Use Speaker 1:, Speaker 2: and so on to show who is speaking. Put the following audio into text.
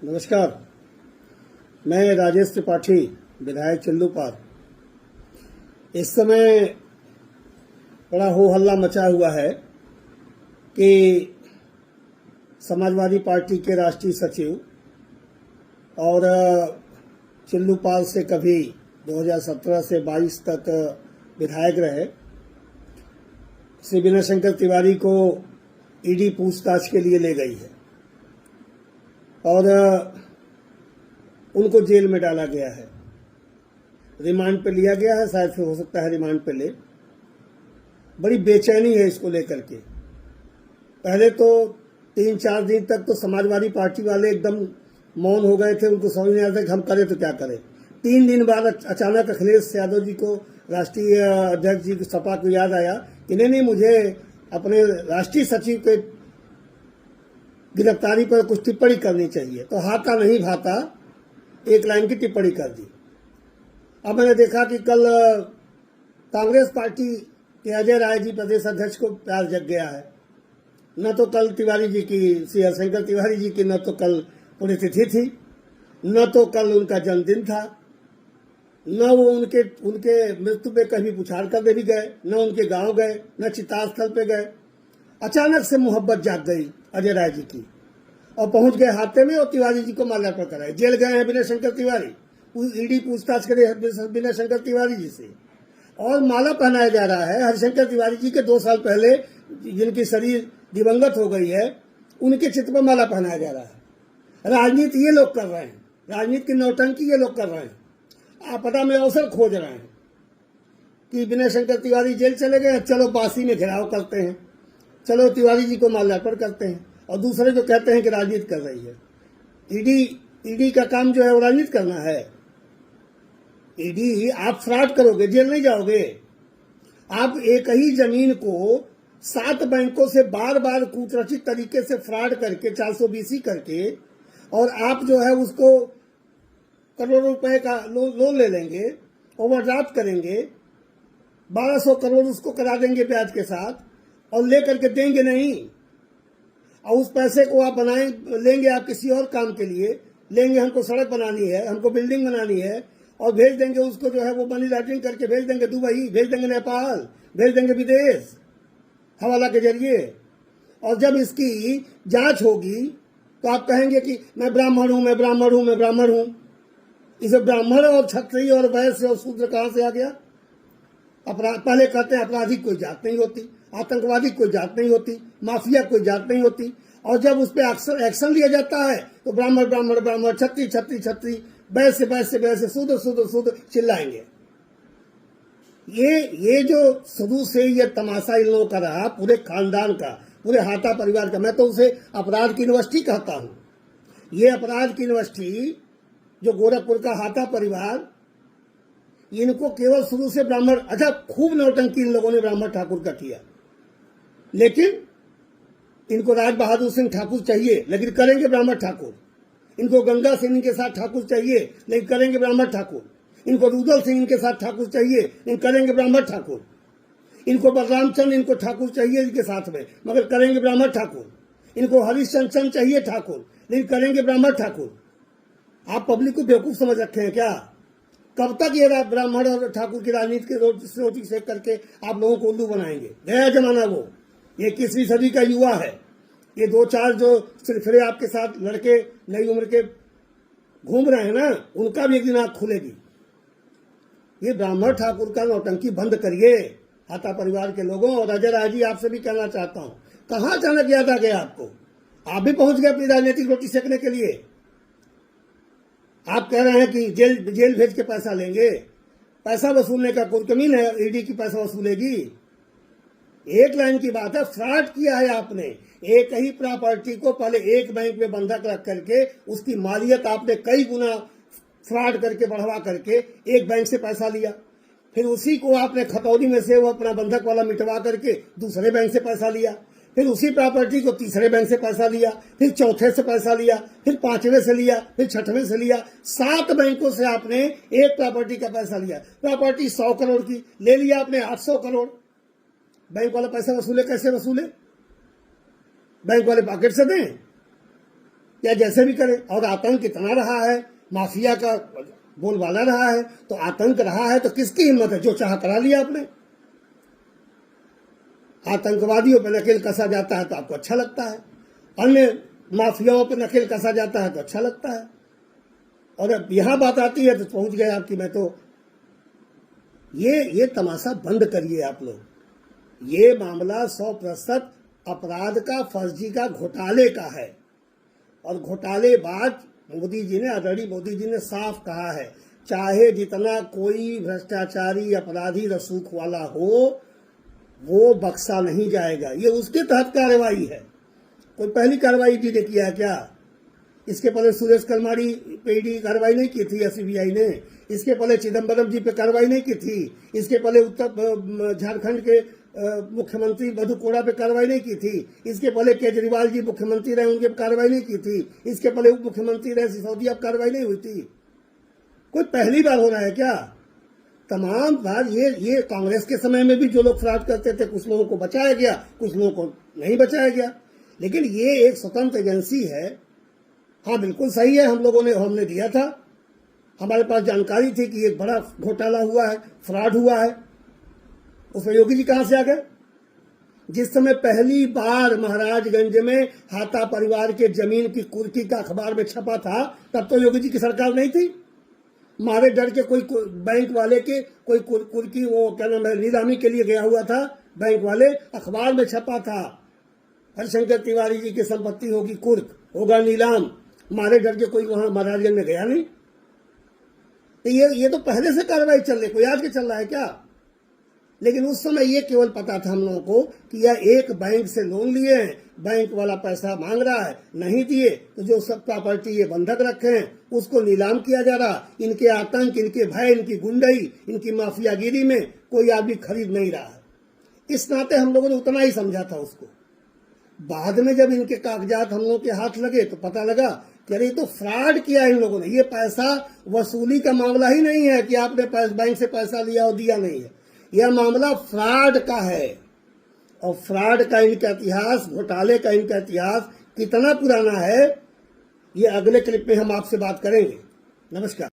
Speaker 1: नमस्कार। मैं राजेश त्रिपाठी, विधायक चिल्लूपार। इस समय बड़ा हो हल्ला मचा हुआ है कि समाजवादी पार्टी के राष्ट्रीय सचिव और चिल्लूपार से कभी 2017 से 22 तक विधायक रहे श्री विनय शंकर तिवारी को ईडी पूछताछ के लिए ले गई है और उनको जेल में डाला गया है। रिमांड पे लिया गया है, शायद फिर हो सकता है रिमांड पे ले। बड़ी बेचैनी है इसको लेकर के। पहले तो 3-4 दिन तक तो समाजवादी पार्टी वाले एकदम मौन हो गए थे, उनको समझ नहीं आता कि हम करें तो क्या करें। 3 दिन बाद अचानक अखिलेश यादव जी को, राष्ट्रीय अध्यक्ष जी सपा को याद आया कि नहीं, मुझे अपने राष्ट्रीय सचिव के गिरफ्तारी पर कुछ टिप्पणी करनी चाहिए। तो हाथा नहीं भाता एक लाइन की टिप्पणी कर दी। अब मैंने देखा कि कल कांग्रेस पार्टी के अजय राय जी प्रदेश अध्यक्ष को प्यार जग गया है। न तो कल तिवारी जी की, श्री हरिशंकर तिवारी जी की, न तो कल पुण्यतिथि थी, न तो कल उनका जन्मदिन था, न वो उनके मृत्यु पे कभी पुछाड़ करने भी गए, न उनके गांव गए, न चिता स्थल पे गए। अचानक से मोहब्बत जाग गई अजय राय जी की और पहुंच गए हाथे में और तिवारी जी को माल्यार्पण कराए। जेल गए हैं विनय शंकर तिवारी, ईडी पूछताछ करे विनय शंकर तिवारी जी से, और माला पहनाया जा रहा है हरिशंकर तिवारी जी के 2 साल पहले जिनकी शरीर दिवंगत हो गई है, उनके चित्र पर माला पहनाया जा रहा है। राजनीति ये लोग कर रहे हैं, राजनीति की नौटंकी ये लोग कर रहे हैं। आपदा में अवसर खोज रहे हैं कि विनय शंकर तिवारी जेल चले गए, चलो बासी में घेराव करते हैं, चलो तिवारी जी को माल्यार्पण करते हैं, और दूसरे जो कहते हैं कि राजनीति कर रही है। ईडी का काम जो है वो राजनीति करना है। ईडी आप फ्रॉड करोगे, जेल नहीं जाओगे। आप एक ही जमीन को 7 बैंकों से बार बार कूटरचित तरीके से फ्रॉड करके 420 करके, और आप जो है उसको करोड़ों रुपए का लोन ले लेंगे, ओवरड्राफ्ट करेंगे, 1200 करोड़ उसको करा देंगे ब्याज के साथ, और लेकर के देंगे नहीं। और उस पैसे को आप लेंगे आप किसी और काम के लिए, लेंगे हमको सड़क बनानी है, हमको बिल्डिंग बनानी है, और भेज देंगे उसको जो है वो मनी लॉन्ड्रिंग करके भेज देंगे दुबई, भेज देंगे नेपाल, भेज देंगे विदेश हवाला के जरिए। और जब इसकी जांच होगी तो आप कहेंगे कि मैं ब्राह्मण हूं, मैं ब्राह्मण हूं, मैं ब्राह्मण हूं। इसे ब्राह्मण और क्षत्रिय और वैश्य और शूद्र कहां से आ गया? पहले कहते हैं अपराधी कोई जात नहीं होती, आतंकवादी कोई जात नहीं होती, माफिया कोई जात नहीं होती, और जब उस पर एक्शन लिया जाता है तो ब्राह्मण ब्राह्मण ब्राह्मण, छत्री छत्री छत्री, वैश्य वैश्य वैश्य, शूद्र शूद्र शूद्र चिल्लाएंगे। ये जो शुरू से ये तमाशा इन लोगों का रहा, पूरे खानदान का, पूरे हाथा परिवार का। मैं तो उसे अपराध की यूनिवर्सिटी कहता हूं। ये अपराध की यूनिवर्सिटी जो गोरखपुर का हाथा परिवार, इनको केवल शुरू से ब्राह्मण, अच्छा खूब नौटंकी इन लोगों ने ब्राह्मण ठाकुर का किया, लेकिन इनको राज बहादुर सिंह ठाकुर चाहिए लेकिन करेंगे ब्राह्मण ठाकुर। इनको गंगा सिंह के साथ ठाकुर चाहिए लेकिन करेंगे ब्राह्मण ठाकुर। इनको रुदल सिंह इनके साथ ठाकुर चाहिए लेकिन करेंगे ब्राह्मण ठाकुर। इनको बलराम चंद इनको ठाकुर चाहिए इनके साथ में, मगर करेंगे ब्राह्मण ठाकुर। इनको हरिश्चंद्र चाहिए ठाकुर लेकिन करेंगे ब्राह्मण ठाकुर। आप पब्लिक को बेवकूफ समझ रखे हैं क्या? कब तक ये ब्राह्मण और ठाकुर की राजनीति की रोटी सेक करके आप लोगों को उल्लू बनाएंगे? गया जमाना वो। ये 21वीं सदी का युवा है। ये 2-4 जो सिरफिरे आपके साथ लड़के नई उम्र के घूम रहे हैं ना, उनका भी एक दिन आंख खुलेगी। ये ब्राह्मण ठाकुर का नौटंकी बंद करिए हाथा परिवार के लोगों। और अजय राय जी आपसे भी कहना चाहता हूं, कहां अचानक याद आ गया आपको? आप भी पहुंच गए अपनी राजनीतिक रोटी सेकने के लिए। आप कह रहे हैं कि जेल भेज के पैसा लेंगे। पैसा वसूलने का कोई कमीन है? ईडी की पैसा वसूलेगी? एक लाइन की बात है, फ्रॉड किया है आपने। एक ही प्रॉपर्टी को पहले एक बैंक में बंधक रख करके उसकी मालियत आपने कई गुना फ्रॉड करके बढ़वा करके एक बैंक से पैसा लिया, फिर उसी को आपने खतौनी में से वो अपना बंधक वाला मिटवा करके दूसरे बैंक से पैसा लिया, फिर उसी प्रॉपर्टी को तीसरे बैंक से पैसा लिया, फिर चौथे से पैसा लिया, फिर 5वें से लिया, फिर 6वें से लिया। 7 बैंकों से आपने एक प्रॉपर्टी का पैसा लिया। प्रॉपर्टी 100 करोड़ की ले लिया आपने 800 करोड़। बैंक वाला पैसा वसूले, कैसे वसूले? बैंक वाले पॉकेट से दें? या जैसे भी करे। और आतंक इतना रहा है, माफिया का बोलबाला रहा है, तो आतंक रहा है तो किसकी हिम्मत है? जो चाह करा लिया आपने। आतंकवादियों पर नकेल कसा जाता है तो आपको अच्छा लगता है, अन्य माफियाओं पर नकेल कसा जाता है तो अच्छा लगता है, और अब यहां बात आती है तो पहुंच गए आपकी। मैं तो ये तमाशा बंद करिए आप लोग। ये मामला 100% अपराध का, फर्जी का, घोटाले का है। और घोटालेबाज मोदी जी ने, आदरणीय मोदी जी ने साफ कहा है, चाहे जितना कोई भ्रष्टाचारी, अपराधी, रसूख वाला हो, वो बख्शा नहीं जाएगा। ये उसके तहत कार्रवाई है। कोई पहली कार्रवाई जी ने किया है क्या? इसके पहले सुरेश कलमाड़ी पे ईडी कार्रवाई नहीं की थी सीबीआई ने? इसके पहले चिदम्बरम जी पे कार्रवाई नहीं की थी? इसके पहले उत्तर झारखंड के मुख्यमंत्री मधु कोड़ा पे कार्रवाई नहीं की थी? इसके पहले केजरीवाल जी मुख्यमंत्री रहे, उनके कार्रवाई नहीं की थी? इसके पहले उप मुख्यमंत्री रहे सिसोदिया, कार्रवाई नहीं हुई थी? कोई पहली बार हो रहा है क्या? तमाम बार ये कांग्रेस के समय में भी जो लोग फ्रॉड करते थे, कुछ लोगों को बचाया गया, कुछ लोगों को नहीं बचाया गया। लेकिन ये एक स्वतंत्र एजेंसी है। हाँ, बिल्कुल सही है, हमने दिया था, हमारे पास जानकारी थी कि एक बड़ा घोटाला हुआ है, फ्रॉड हुआ है। उसमें योगी जी कहां से आ गए? जिस समय पहली बार महाराजगंज में हाथा परिवार के जमीन की कुर्की का अखबार में छपा था, तब तो योगी जी की सरकार नहीं थी। मारे डर के कोई बैंक वाले के कोई कुर्की, वो क्या नाम है, नीलामी के लिए गया हुआ था, बैंक वाले, अखबार में छपा था हरिशंकर तिवारी जी की संपत्ति होगी कुर्क, होगा नीलाम। मारे डर के कोई वहां महाराजगंज में गया नहीं। तो ये तो पहले से कार्रवाई चल रही, कोई आज के चल रहा है क्या? लेकिन उस समय ये केवल पता था हम लोगों को कि यह एक बैंक से लोन लिए हैं, बैंक वाला पैसा मांग रहा है, नहीं दिए तो जो सब प्रॉपर्टी ये बंधक रखे हैं उसको नीलाम किया जा रहा। इनके आतंक, इनके भय, इनकी गुंडई, इनकी माफियागिरी में कोई आदमी खरीद नहीं रहा है। इस नाते हम लोगों ने उतना ही समझा था उसको। बाद में जब इनके कागजात हम लोगों के हाथ लगे तो पता लगा कि अरे तो फ्रॉड किया इन लोगों ने। ये पैसा वसूली का मामला ही नहीं है कि आपने बैंक से पैसा लिया और दिया नहीं है, यह मामला फ्रॉड का है। और फ्रॉड का इनका इतिहास, घोटाले का इनका इतिहास कितना पुराना है, ये अगले क्लिप में हम आपसे बात करेंगे। नमस्कार।